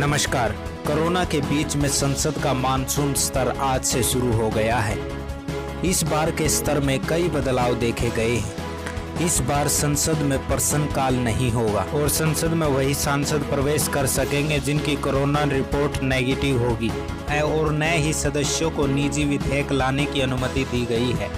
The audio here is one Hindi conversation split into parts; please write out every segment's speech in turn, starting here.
नमस्कार। कोरोना के बीच में संसद का मानसून सत्र आज से शुरू हो गया है। इस बार के स्तर में कई बदलाव देखे गए हैं। इस बार संसद में प्रश्नकाल नहीं होगा और संसद में वही सांसद प्रवेश कर सकेंगे जिनकी कोरोना रिपोर्ट नेगेटिव होगी और नए ही सदस्यों को निजी विधेयक लाने की अनुमति दी गई है।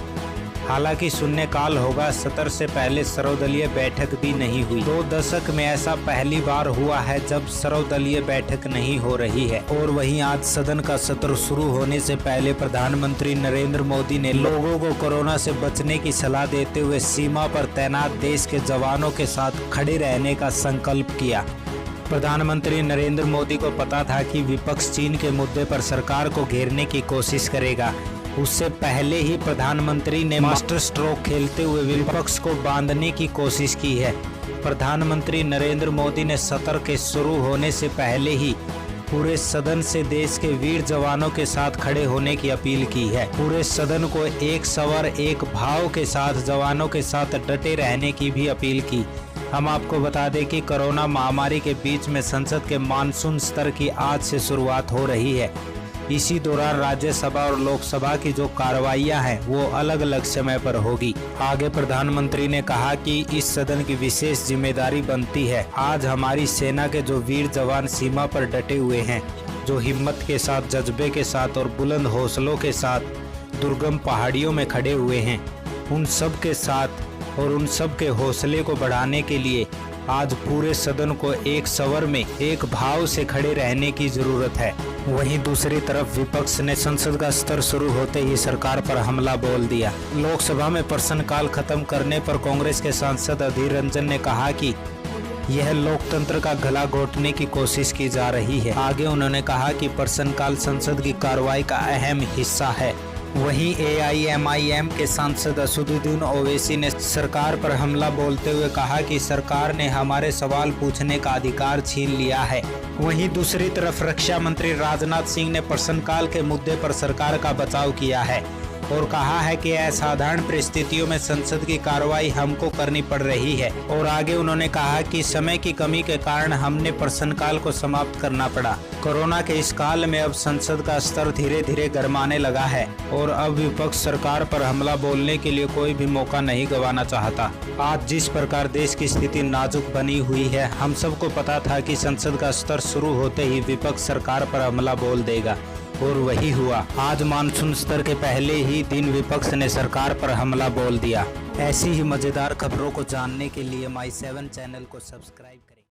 हालांकि शून्यकाल होगा। सत्र से पहले सर्वदलीय बैठक भी नहीं हुई। 2 दशक में ऐसा पहली बार हुआ है जब सर्वदलीय बैठक नहीं हो रही है। और वहीं आज सदन का सत्र शुरू होने से पहले प्रधानमंत्री नरेंद्र मोदी ने लोगों को कोरोना से बचने की सलाह देते हुए सीमा पर तैनात देश के जवानों के साथ खड़े रहने का संकल्प किया। प्रधानमंत्री नरेंद्र मोदी को पता था कि विपक्ष चीन के मुद्दे पर सरकार को घेरने की कोशिश करेगा। उससे पहले ही प्रधानमंत्री ने मास्टर स्ट्रोक खेलते हुए विपक्ष को बांधने की कोशिश की है। प्रधानमंत्री नरेंद्र मोदी ने सत्र के शुरू होने से पहले ही पूरे सदन से देश के वीर जवानों के साथ खड़े होने की अपील की है। पूरे सदन को एक स्वर एक भाव के साथ जवानों के साथ डटे रहने की भी अपील की। हम आपको बता दें कि कोरोना महामारी के बीच में संसद के मानसून सत्र की आज से शुरुआत हो रही है। इसी दौरान राज्यसभा और लोकसभा की जो कार्रवाइयां हैं वो अलग अलग समय पर होगी। आगे प्रधानमंत्री ने कहा कि इस सदन की विशेष जिम्मेदारी बनती है। आज हमारी सेना के जो वीर जवान सीमा पर डटे हुए हैं, जो हिम्मत के साथ, जज्बे के साथ और बुलंद हौसलों के साथ दुर्गम पहाड़ियों में खड़े हुए हैं, उन सब के साथ और उन सब के हौसले को बढ़ाने के लिए आज पूरे सदन को एक स्वर में एक भाव से खड़े रहने की जरूरत है। वहीं दूसरी तरफ विपक्ष ने संसद का सत्र शुरू होते ही सरकार पर हमला बोल दिया। लोकसभा में प्रश्नकाल खत्म करने पर कांग्रेस के सांसद अधीर रंजन ने कहा कि यह लोकतंत्र का गला घोटने की कोशिश की जा रही है। आगे उन्होंने कहा कि प्रश्नकाल संसद की कार्रवाई का अहम हिस्सा है। वहीं AIMIM के सांसद असदुद्दीन ओवैसी ने सरकार पर हमला बोलते हुए कहा कि सरकार ने हमारे सवाल पूछने का अधिकार छीन लिया है। वहीं दूसरी तरफ रक्षा मंत्री राजनाथ सिंह ने प्रश्नकाल के मुद्दे पर सरकार का बचाव किया है और कहा है कि असाधारण परिस्थितियों में संसद की कार्रवाई हमको करनी पड़ रही है। और आगे उन्होंने कहा कि समय की कमी के कारण हमने प्रश्नकाल को समाप्त करना पड़ा। कोरोना के इस काल में अब संसद का स्तर धीरे धीरे गरमाने लगा है और अब विपक्ष सरकार पर हमला बोलने के लिए कोई भी मौका नहीं गंवाना चाहता। आज जिस प्रकार देश की स्थिति नाजुक बनी हुई है, हम सबको पता था कि संसद का स्तर शुरू होते ही विपक्ष सरकार पर हमला बोल देगा और वही हुआ। आज मानसून सत्र के पहले ही दिन विपक्ष ने सरकार पर हमला बोल दिया। ऐसी ही मजेदार खबरों को जानने के लिए My7 चैनल को सब्सक्राइब करें।